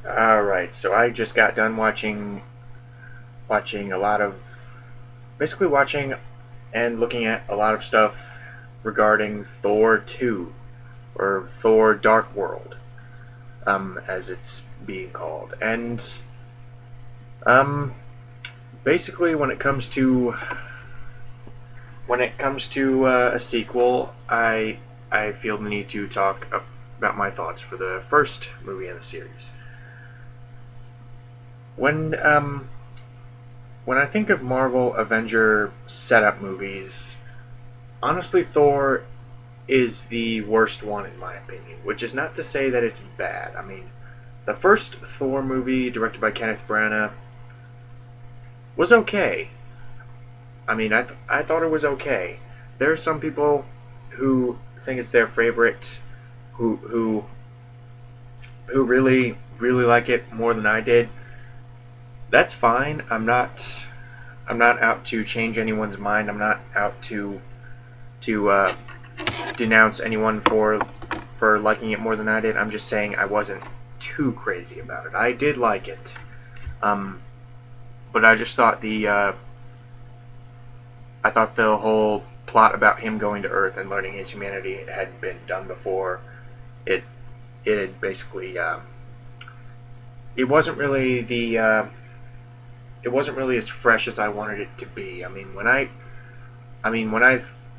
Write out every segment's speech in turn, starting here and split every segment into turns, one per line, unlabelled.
Alright, so I just got done watching a lot of basically watching and looking at a lot of stuff regarding Thor 2 or Thor Dark World, as it's being called. And um basically when it comes to a sequel, I feel the need to talk about my thoughts for the first movie in the series. When when I think of Marvel Avenger setup movies, honestly, Thor is the worst one in my opinion. Which is not to say that it's bad. I mean, the first Thor movie, directed by Kenneth Branagh, was okay. I mean, I thought it was okay. There are some people who think it's their favorite, who who who really like it more than I did. That's fine. I'm not out to change anyone's mind. I'm not out to denounce anyone for liking it more than I did. I'm just saying I wasn't too crazy about it. I did like it, um, but I just thought the whole plot about him going to Earth and learning his humanity hadn't been done before. It it had basically it wasn't really it wasn't really as fresh as I wanted it to be. I mean when I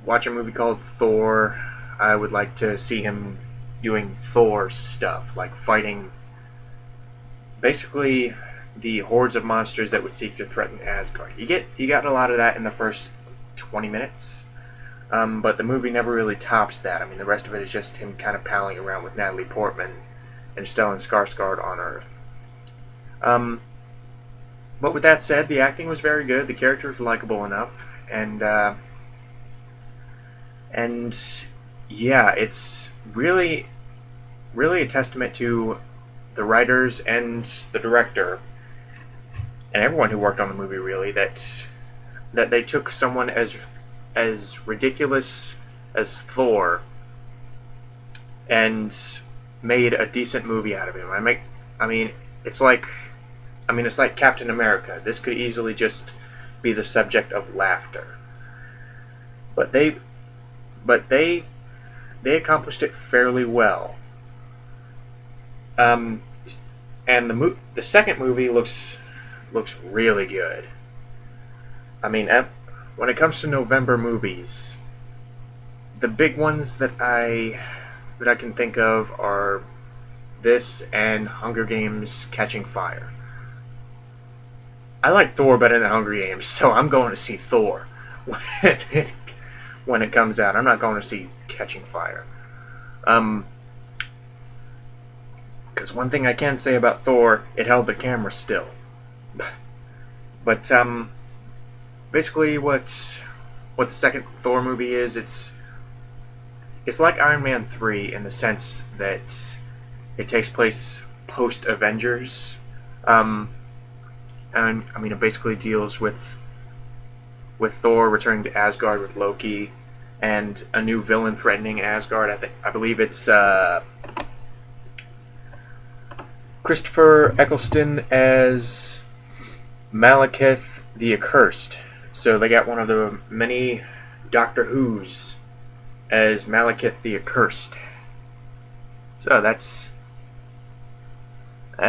watch a movie called Thor, I would like to see him doing Thor stuff, like fighting basically the hordes of monsters that would seek to threaten Asgard. You got a lot of that in the first 20 minutes, but the movie never really tops that. I mean, the rest of it is just him kind of palling around with Natalie Portman and Stellan Skarsgård on Earth. Um, but with that said, the acting was very good. The characters were likable enough, and yeah, it's really a testament to the writers and the director and everyone who worked on the movie, really, that they took someone as ridiculous as Thor and made a decent movie out of him. I mean, it's like, it's like Captain America. This could easily just be the subject of laughter, but they accomplished it fairly well. Um, and the second movie looks really good. I mean, when it comes to November movies, the big ones that I can think of are this and Hunger Games: Catching Fire. I like Thor better than Hunger Games, so I'm going to see Thor when when it comes out. I'm not going to see Catching Fire. Um, because one thing I can say about Thor, it held the camera still. But basically, what the second Thor movie is, it's like Iron Man 3 in the sense that it takes place post Avengers. And I mean, it basically deals with Thor returning to Asgard with Loki and a new villain threatening Asgard. I believe it's Christopher Eccleston as Malekith the Accursed. So they got one of the many Doctor Who's as Malekith the Accursed. So that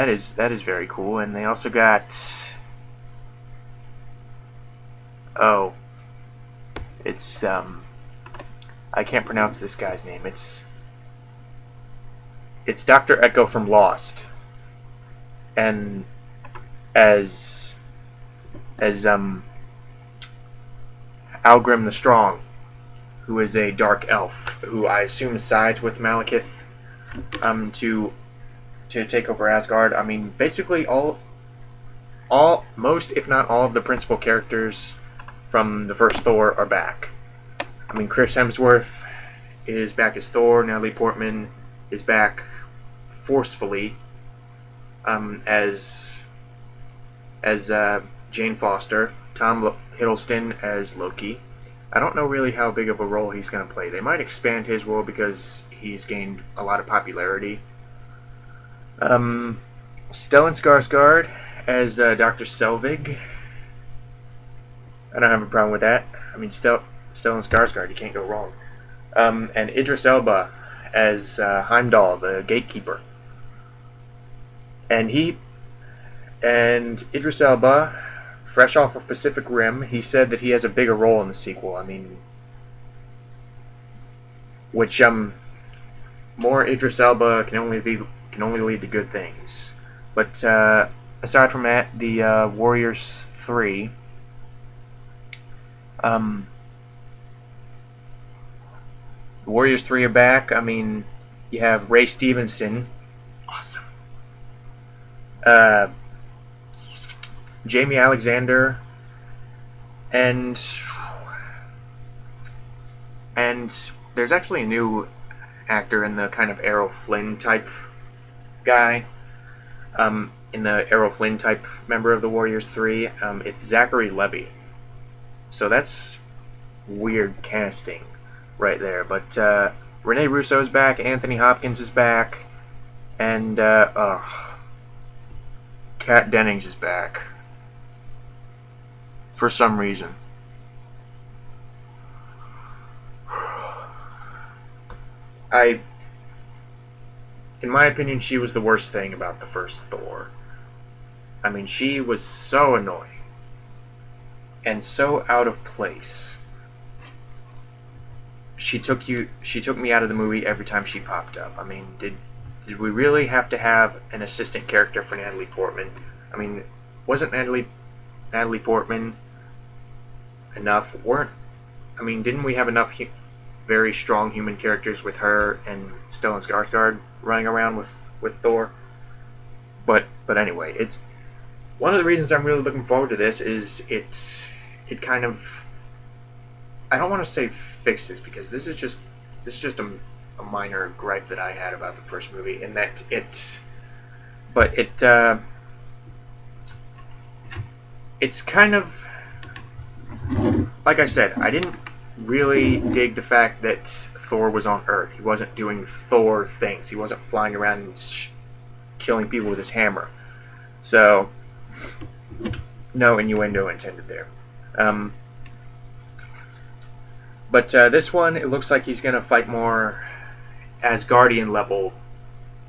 is very cool. And they also got, oh, it's I can't pronounce this guy's name. It's Dr. Echo from Lost, and as Algrim the Strong, who is a dark elf who I assume sides with Malekith to take over Asgard. I mean, basically most if not all of the principal characters from the first Thor are back. I mean, Chris Hemsworth is back as Thor. Natalie Portman is back forcefully as Jane Foster. Tom Hiddleston as Loki. I don't know really how big of a role he's going to play. They might expand his role because he's gained a lot of popularity. Stellan Skarsgård as Dr. Selvig. I don't have a problem with that. I mean, Stellan Skarsgård, you can't go wrong. And Idris Elba as Heimdall, the gatekeeper. And Idris Elba, fresh off of Pacific Rim, he said that he has a bigger role in the sequel. I mean, which more Idris Elba can only lead to good things. But aside from that, the Warriors 3. The Warriors 3 are back. I mean, you have Ray Stevenson. Awesome. Jamie Alexander. And there's actually a new actor in the kind of Errol Flynn type guy. In the Errol Flynn type member of the Warriors 3. It's Zachary Levi. So that's weird casting right there. But Rene Russo's back, Anthony Hopkins is back, and Kat Dennings is back. For some reason. In my opinion, she was the worst thing about the first Thor. I mean, she was so annoying. And so out of place. She took me out of the movie every time she popped up. I mean, did we really have to have an assistant character for Natalie Portman? I mean, wasn't Natalie Portman enough? Didn't we have enough very strong human characters with her and Stellan Skarsgård running around with Thor? But anyway, it's one of the reasons I'm really looking forward to this is it kind of, I don't want to say fixes, because this is just a minor gripe that I had about the first movie, in that it's kind of, like I said, I didn't really dig the fact that Thor was on Earth. He wasn't doing Thor things. He wasn't flying around and killing people with his hammer. So, no innuendo intended there. But this one, it looks like he's going to fight more Asgardian level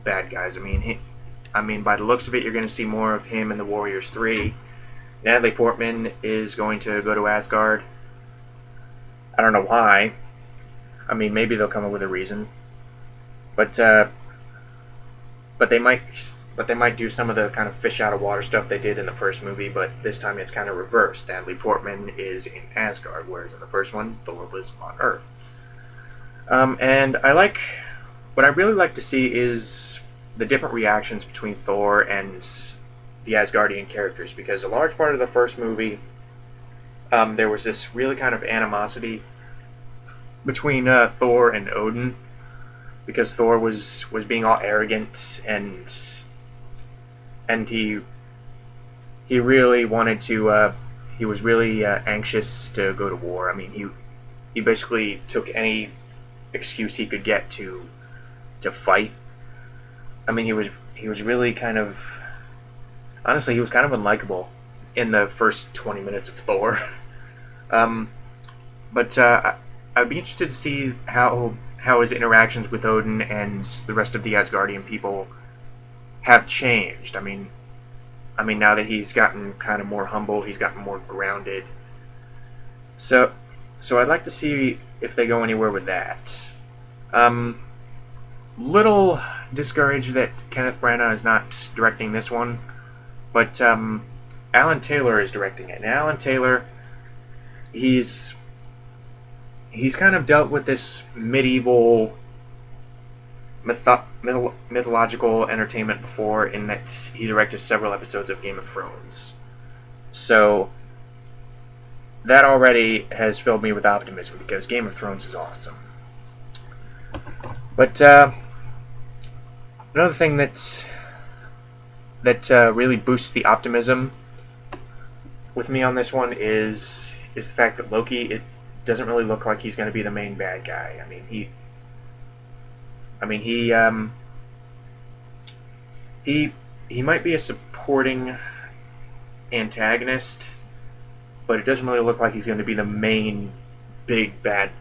bad guys. I mean, by the looks of it, you're going to see more of him in the Warriors 3. Natalie Portman is going to go to Asgard. I don't know why. I mean, maybe they'll come up with a reason. But they might do some of the kind of fish out of water stuff they did in the first movie, but this time it's kind of reversed. Natalie Portman is in Asgard, whereas in the first one, Thor was on Earth. And what I really like to see is the different reactions between Thor and the Asgardian characters, because a large part of the first movie, there was this really kind of animosity between Thor and Odin, because Thor was being all arrogant and he really wanted to. He was really anxious to go to war. I mean, he basically took any excuse he could get to fight. I mean, he was really kind of, honestly, he was kind of unlikable in the first 20 minutes of Thor. But I'd be interested to see how his interactions with Odin and the rest of the Asgardian people have changed. I mean, now that he's gotten kind of more humble, he's gotten more grounded. So I'd like to see if they go anywhere with that. Little discouraged that Kenneth Branagh is not directing this one, but Alan Taylor is directing it. And Alan Taylor, he's kind of dealt with this medieval mythological entertainment before, in that he directed several episodes of Game of Thrones. So that already has filled me with optimism, because Game of Thrones is awesome. But another thing that really boosts the optimism with me on this one is the fact that Loki, it doesn't really look like he's going to be the main bad guy. he he might be a supporting antagonist, but it doesn't really look like he's going to be the main big bad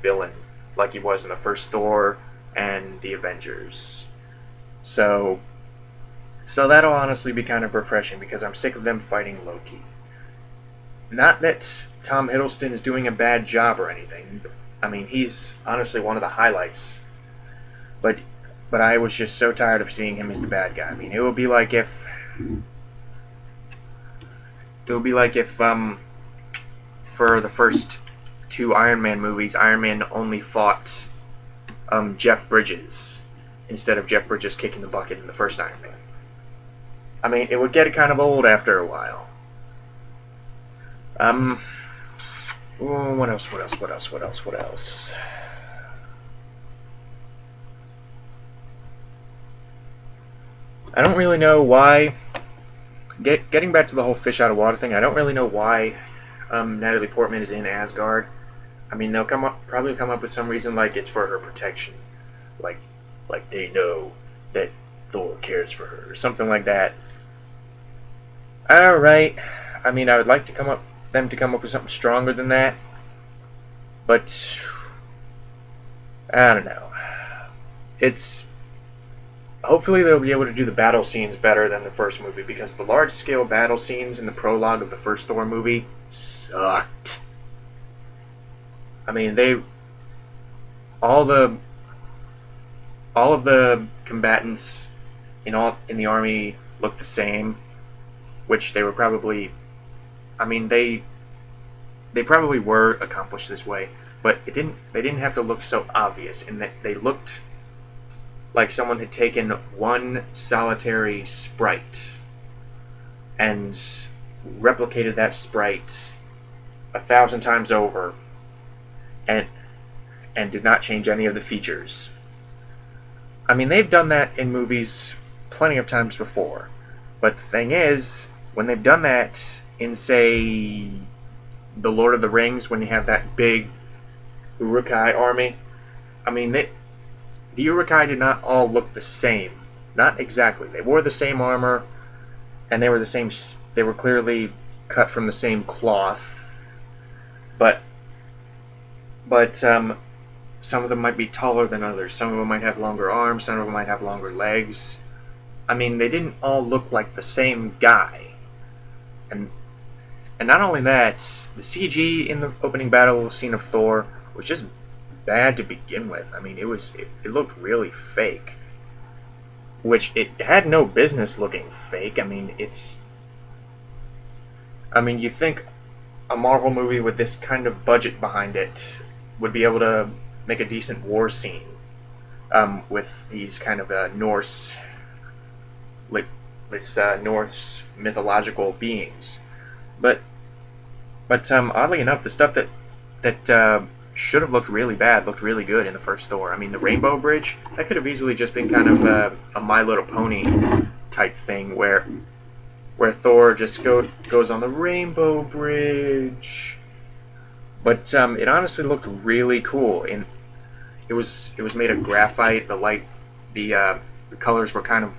villain like he was in the first Thor and the Avengers. So that'll honestly be kind of refreshing because I'm sick of them fighting Loki. Not that Tom Hiddleston is doing a bad job or anything. I mean, he's honestly one of the highlights. But I was just so tired of seeing him as the bad guy. I mean, it would be like if for the first two Iron Man movies, Iron Man only fought Jeff Bridges instead of Jeff Bridges kicking the bucket in the first Iron Man. I mean, it would get kind of old after a while. What else? I don't really know why. Getting back to the whole fish out of water thing, I don't really know why Natalie Portman is in Asgard. I mean, they'll probably come up with some reason like it's for her protection, like they know that Thor cares for her or something like that. All right. I mean, I would like them to come up with something stronger than that, but I don't know. Hopefully they'll be able to do the battle scenes better than the first movie, because the large-scale battle scenes in the prologue of the first Thor movie sucked. I mean, all of the combatants in the army looked the same, which they were probably. I mean, they probably were accomplished this way, but they didn't have to look so obvious in that they looked like someone had taken one solitary sprite and replicated that sprite 1,000 times over and did not change any of the features. I mean, they've done that in movies plenty of times before, but the thing is, when they've done that in, say, The Lord of the Rings, when you have that big Uruk-hai army, I mean, the Uruk-hai did not all look the same. Not exactly. They wore the same armor, and they were clearly cut from the same cloth. But some of them might be taller than others. Some of them might have longer arms. Some of them might have longer legs. I mean, they didn't all look like the same guy. And not only that, the CG in the opening battle scene of Thor was just bad to begin with. I mean, it looked really fake, which it had no business looking fake. I mean, you think a Marvel movie with this kind of budget behind it would be able to make a decent war scene with these kind of Norse mythological beings, but oddly enough, the stuff that should have looked really bad looked really good in the first Thor. I mean, the Rainbow Bridge, that could have easily just been kind of a My Little Pony type thing where Thor just goes on the Rainbow Bridge. But it honestly looked really cool. And it was made of graphite. The colors were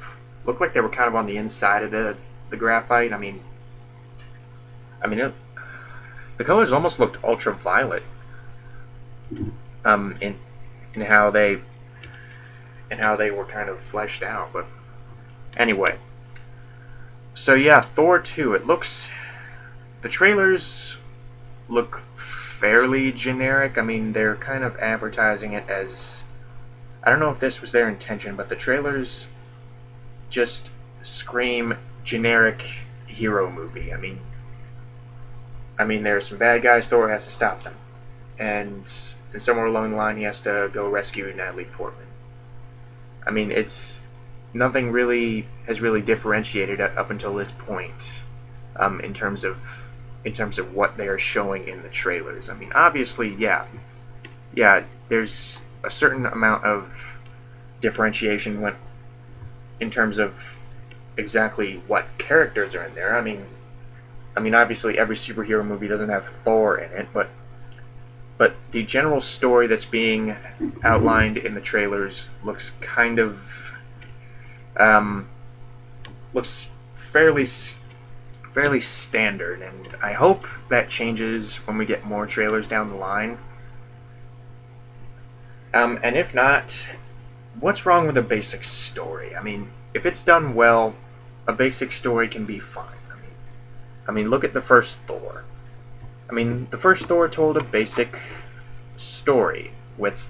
looked like they were kind of on the inside of the graphite. I mean, the colors almost looked ultraviolet. In how they were kind of fleshed out. But anyway, so yeah, Thor 2. The trailers look fairly generic. I mean, they're kind of advertising it as, I don't know if this was their intention, but the trailers just scream generic hero movie. I mean, there's some bad guys. Thor has to stop them, and somewhere along the line, he has to go rescue Natalie Portman. I mean, nothing really has really differentiated up until this point, in terms of what they are showing in the trailers. I mean, obviously, yeah, there's a certain amount of differentiation in terms of exactly what characters are in there. I mean, obviously, every superhero movie doesn't have Thor in it, but the general story that's being outlined in the trailers looks kind of looks fairly standard, and I hope that changes when we get more trailers down the line. And if not, what's wrong with a basic story? I mean, if it's done well, a basic story can be fine. I mean, look at the first Thor. I mean, the first Thor told a basic story with.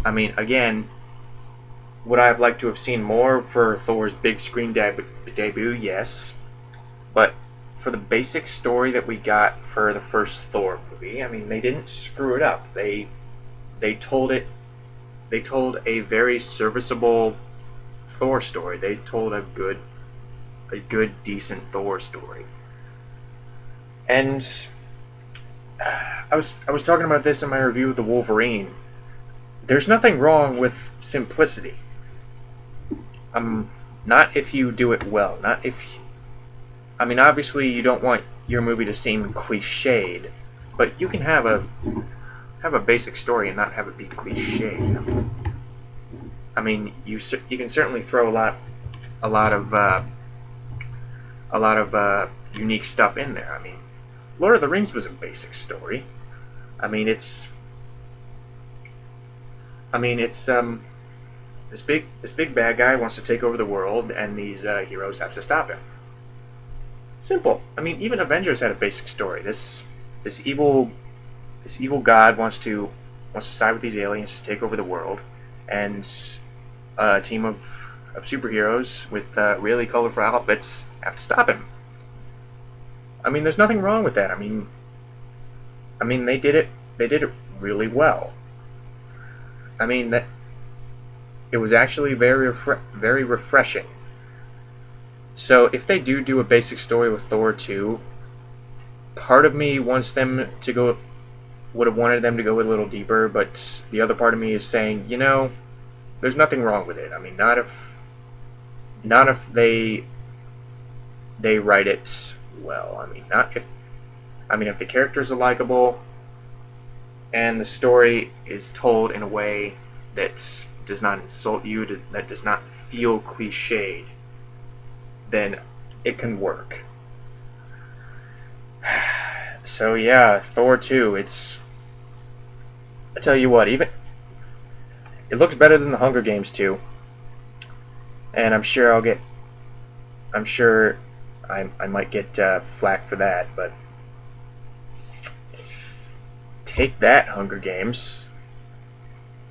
I mean, again, would I have liked to have seen more for Thor's big screen debut? Yes, but for the basic story that we got for the first Thor movie, I mean, they didn't screw it up. They told it. They told a very serviceable Thor story. They told a good, decent Thor story. And I was talking about this in my review of the Wolverine. There's nothing wrong with simplicity. Not if you do it well. Not if. I mean, obviously, you don't want your movie to seem cliched, but you can have a basic story and not have it be cliched. I mean, you can certainly throw a lot of unique stuff in there. I mean, Lord of the Rings was a basic story. I mean, it's this big bad guy wants to take over the world, and these heroes have to stop him. Simple. I mean, even Avengers had a basic story. This evil god wants to side with these aliens to take over the world, and a team of superheroes with really colorful outfits have to stop him. I mean, there's nothing wrong with that. I mean, they did it really well. I mean, that it was actually very refreshing. So if they do a basic story with Thor 2, part of me would have wanted them to go a little deeper, but the other part of me is saying, there's nothing wrong with it. I mean, not if they write it well. I mean, if the characters are likable and the story is told in a way that does not insult you, that does not feel cliched, then it can work. So yeah, Thor 2, I tell you what, even it looks better than the Hunger Games 2. And I'm sure I might get flack for that, but take that, Hunger Games.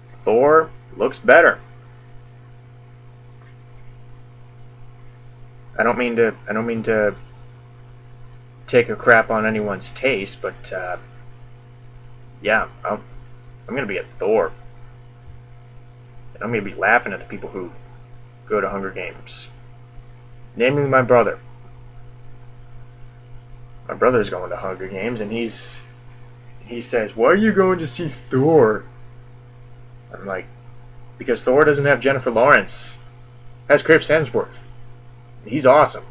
Thor looks better. I don't mean to take a crap on anyone's taste, but yeah, I'm gonna be at Thor, and I'm gonna be laughing at the people who go to Hunger Games. Namely, my brother. My brother's going to Hunger Games, and he says, "Why are you going to see Thor?" I'm like, because Thor doesn't have Jennifer Lawrence. It has Chris Hemsworth. He's awesome.